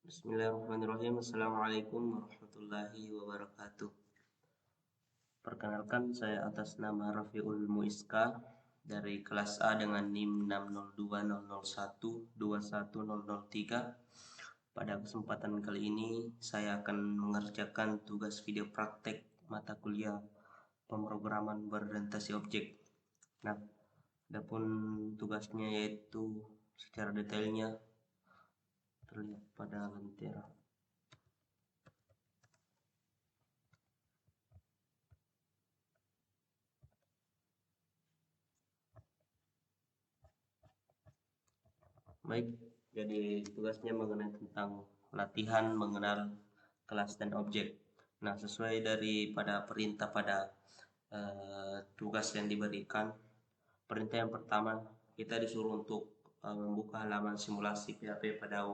Bismillahirrahmanirrahim. Assalamualaikum warahmatullahi wabarakatuh. Perkenalkan, saya atas nama Rafiul Muiska dari kelas A dengan NIM 60200121003. Pada kesempatan kali ini saya akan mengerjakan tugas video praktek mata kuliah pemrograman berorientasi objek. Nah, adapun tugasnya yaitu secara detailnya terlihat pada lentera. Baik, jadi tugasnya mengenai tentang latihan mengenal kelas dan objek. Nah, sesuai daripada perintah pada tugas yang diberikan, perintah yang pertama kita disuruh untuk membuka halaman simulasi PHP pada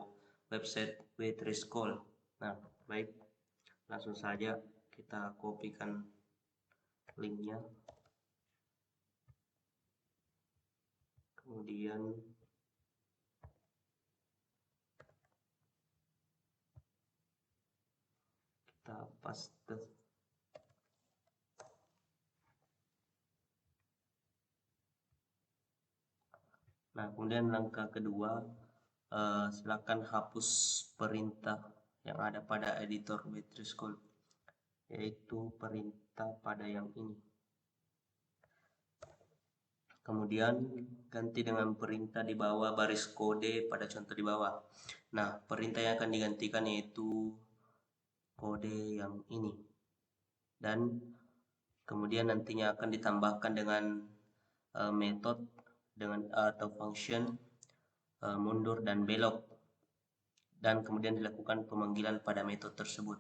website W3School. Nah, baik, langsung saja kita kopikan linknya, kemudian kita paste. Nah, kemudian langkah kedua, silakan hapus perintah yang ada pada editor W3School, yaitu perintah pada yang ini. Kemudian ganti dengan perintah di bawah baris kode pada contoh di bawah. Nah, perintah yang akan digantikan yaitu kode yang ini. Dan kemudian nantinya akan ditambahkan dengan metode dengan atau function mundur dan belok, dan kemudian dilakukan pemanggilan pada metode tersebut.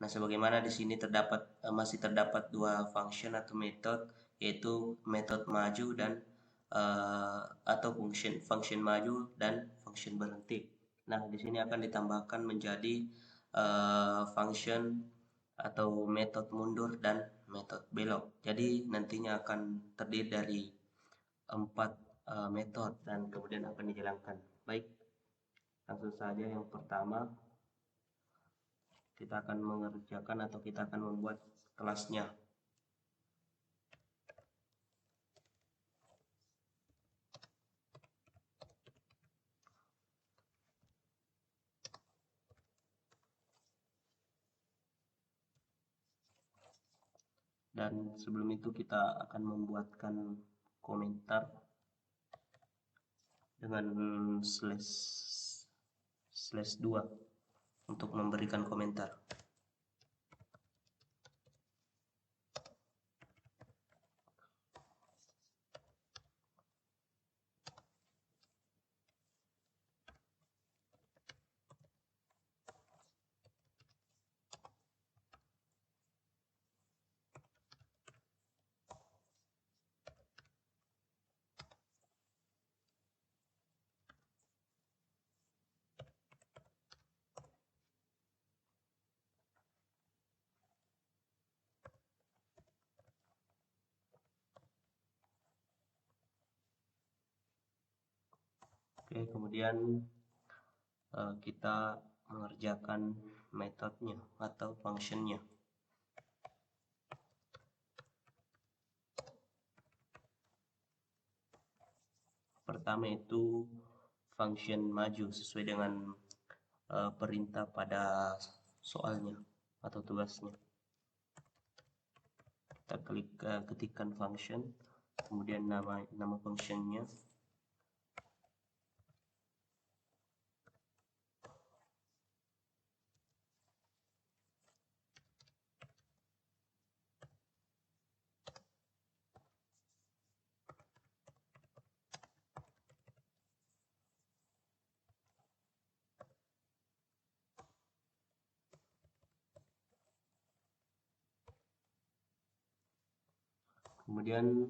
Nah, sebagaimana di sini masih terdapat dua function atau metode, yaitu metode maju dan atau function maju dan function berhenti. Nah, di sini akan ditambahkan menjadi function atau metode mundur dan metode belok. Jadi nantinya akan terdiri dari 4 metode dan kemudian akan dijalankan. Baik, langsung saja yang pertama kita akan mengerjakan atau kita akan membuat kelasnya. Dan sebelum itu kita akan membuatkan komentar dengan /2 untuk memberikan komentar. Oke, kemudian kita mengerjakan metodenya atau functionnya. Pertama itu function maju sesuai dengan perintah pada soalnya atau tugasnya. Kita ketikkan function, kemudian nama functionnya, kemudian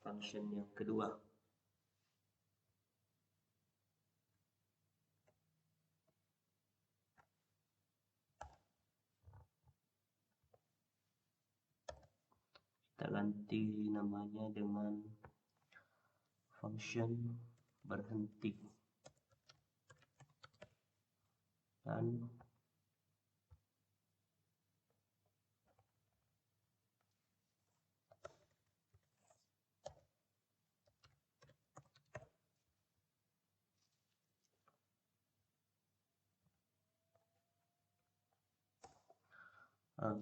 function yang kedua. Kita ganti namanya dengan function berhenti. dan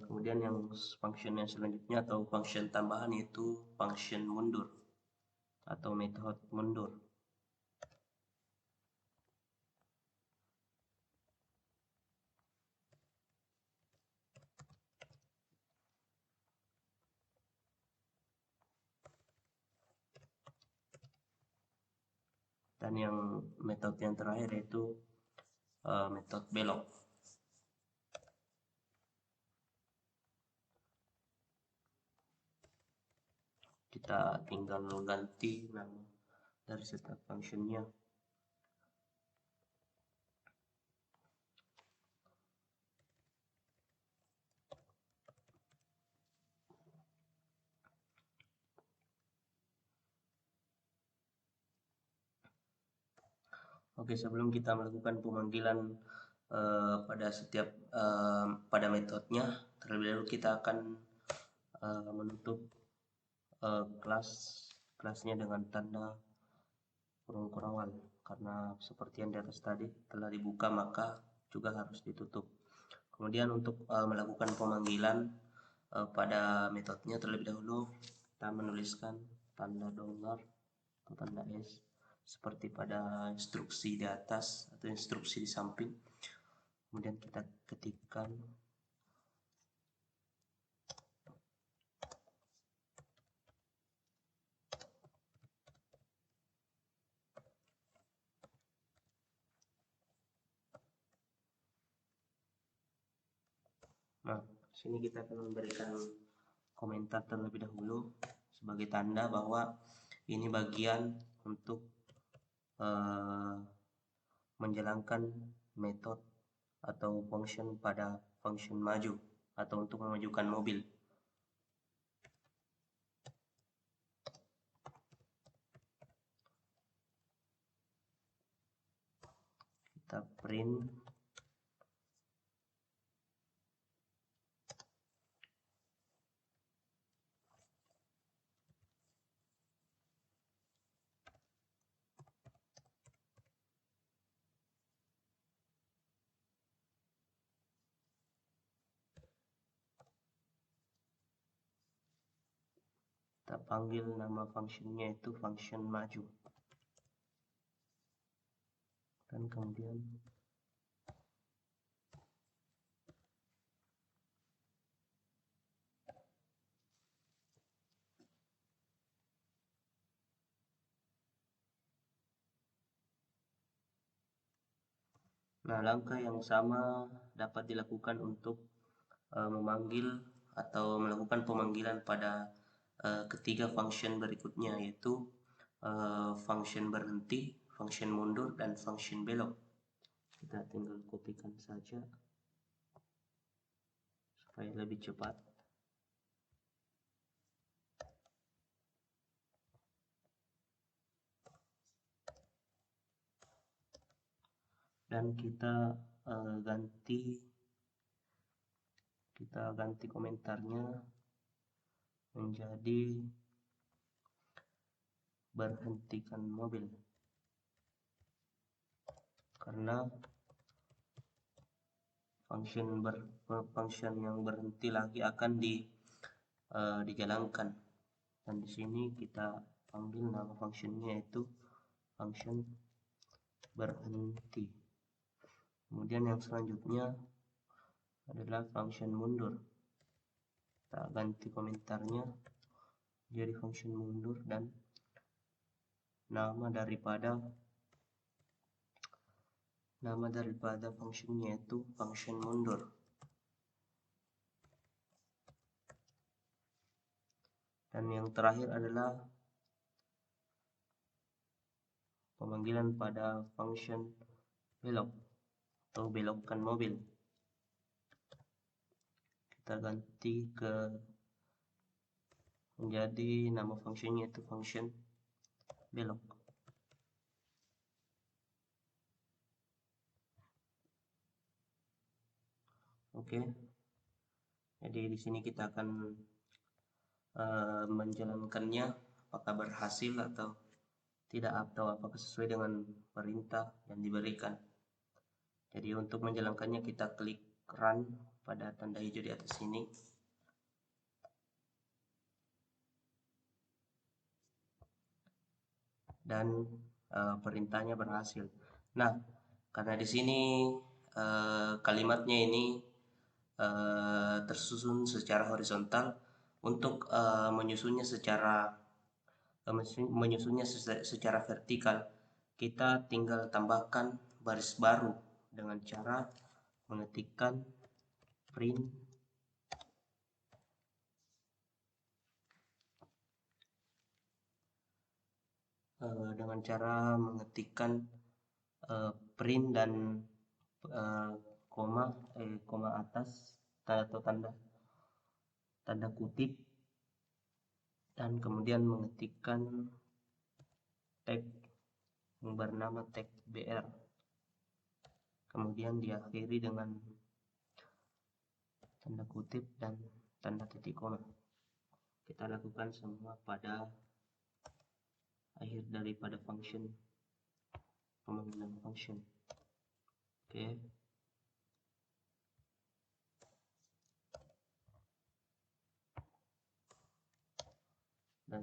kemudian yang function yang selanjutnya atau function tambahan yaitu function mundur atau metode mundur. Dan yang metode yang terakhir yaitu metode belok. Kita tinggal ganti nama dari setiap functionnya. Oke, sebelum kita melakukan pemanggilan pada setiap pada metodenya, terlebih dahulu kita akan menutup kelasnya dengan tanda kurung awal, karena seperti yang di atas tadi telah dibuka maka juga harus ditutup. Kemudian untuk melakukan pemanggilan pada metodenya, terlebih dahulu kita menuliskan tanda dollar atau tanda S seperti pada instruksi di atas atau instruksi di samping. Kemudian kita ketikkan sini kita akan memberikan komentar terlebih dahulu sebagai tanda bahwa ini bagian untuk menjalankan metode atau function pada function maju atau untuk memajukan mobil. Kita print kita panggil nama functionnya itu function maju, dan kemudian langkah yang sama dapat dilakukan untuk memanggil atau melakukan pemanggilan pada ketiga function berikutnya, yaitu function berhenti, function mundur, dan function belok. Kita tinggal kopikan saja supaya lebih cepat. Dan kita ganti komentarnya menjadi berhentikan mobil, karena function yang berhenti lagi akan dijalankan. Dan di sini kita panggil nama functionnya yaitu function berhenti. Kemudian yang selanjutnya adalah function mundur. Kita ganti komentarnya jadi function mundur, dan nama daripada functionnya itu function mundur. Dan yang terakhir adalah pemanggilan pada function belok atau belokkan mobil. Kita ganti menjadi nama functionnya itu function belok. Oke. Jadi di sini kita akan menjalankannya, apakah berhasil atau tidak, atau apakah sesuai dengan perintah yang diberikan. Jadi untuk menjalankannya kita klik run pada tanda hijau di atas sini. Dan perintahnya berhasil. Nah, karena di sini kalimatnya ini tersusun secara horizontal, untuk menyusunnya secara vertikal, kita tinggal tambahkan baris baru dengan cara mengetikkan print print dan koma atas atau tanda kutip, dan kemudian mengetikkan tag yang bernama tag BR, kemudian diakhiri dengan tanda kutip dan tanda titik koma. Kita lakukan semua pada akhir daripada pemanggilan function. Oke. Dan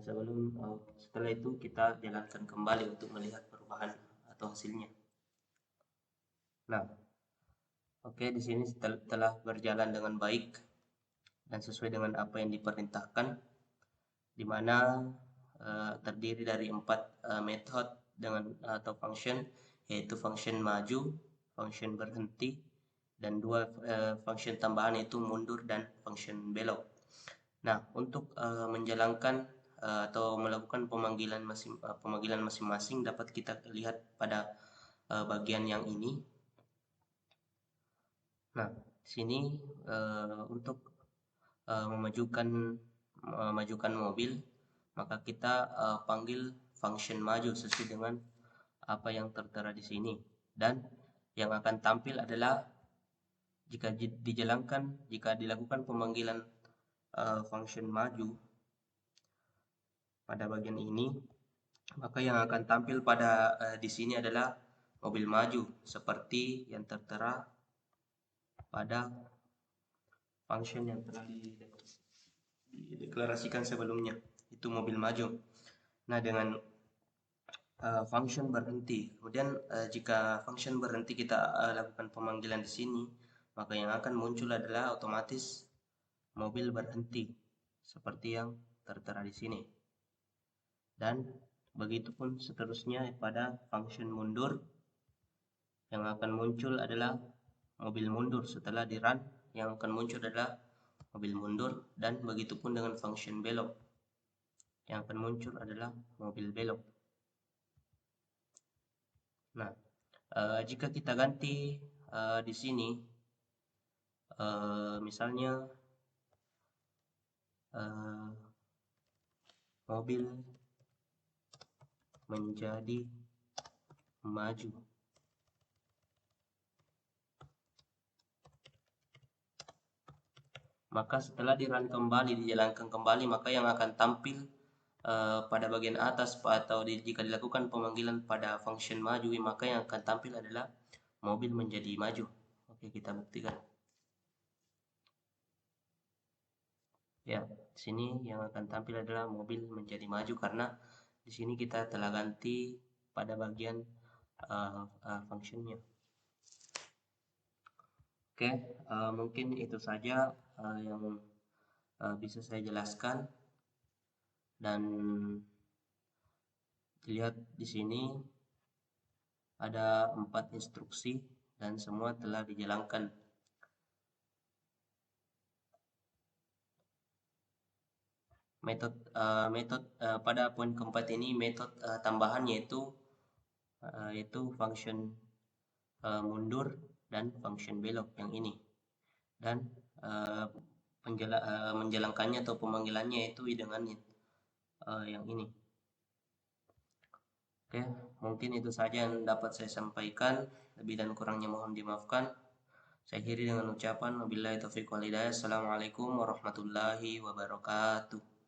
setelah itu kita jalankan kembali untuk melihat perubahan atau hasilnya. Nah, oke, di sini telah berjalan dengan baik dan sesuai dengan apa yang diperintahkan, di mana terdiri dari 4 method atau function, yaitu function maju, function berhenti, dan 2 function tambahan, yaitu mundur dan function belok. Nah, untuk menjalankan atau melakukan pemanggilan masing-masing dapat kita lihat pada bagian yang ini. Nah, di sini untuk memajukan mobil, maka kita panggil function maju sesuai dengan apa yang tertera di sini, dan yang akan tampil adalah jika dilakukan pemanggilan function maju pada bagian ini, maka yang akan tampil pada di sini adalah mobil maju seperti yang tertera pada function yang telah dideklarasikan sebelumnya, itu mobil maju. Nah, dengan function berhenti, kemudian jika function berhenti kita lakukan pemanggilan di sini, maka yang akan muncul adalah otomatis mobil berhenti seperti yang tertera di sini. Dan begitupun seterusnya pada function mundur, yang akan muncul adalah mobil mundur. Setelah di run, yang akan muncul adalah mobil mundur, dan begitupun dengan function belok, yang akan muncul adalah mobil belok. Nah, jika kita ganti di sini, misalnya mobil menjadi maju, maka setelah di-run kembali, dijalankan kembali, maka yang akan tampil pada bagian atas, atau jika dilakukan pemanggilan pada function maju, maka yang akan tampil adalah mobil menjadi maju. Oke, kita buktikan. Ya, di sini yang akan tampil adalah mobil menjadi maju, karena di sini kita telah ganti pada bagian functionnya. Oke, mungkin itu saja yang bisa saya jelaskan. Dan dilihat di sini ada 4 instruksi dan semua telah dijalankan. Metode pada poin keempat ini, metode tambahan yaitu function mundur dan function belok yang ini, dan menjalankannya atau pemanggilannya itu dengan yang ini. Oke, mungkin itu saja yang dapat saya sampaikan. Lebih dan kurangnya mohon dimaafkan. Saya akhiri dengan ucapan wabillahi taufiq wal hidayah. Assalamualaikum warahmatullahi wabarakatuh.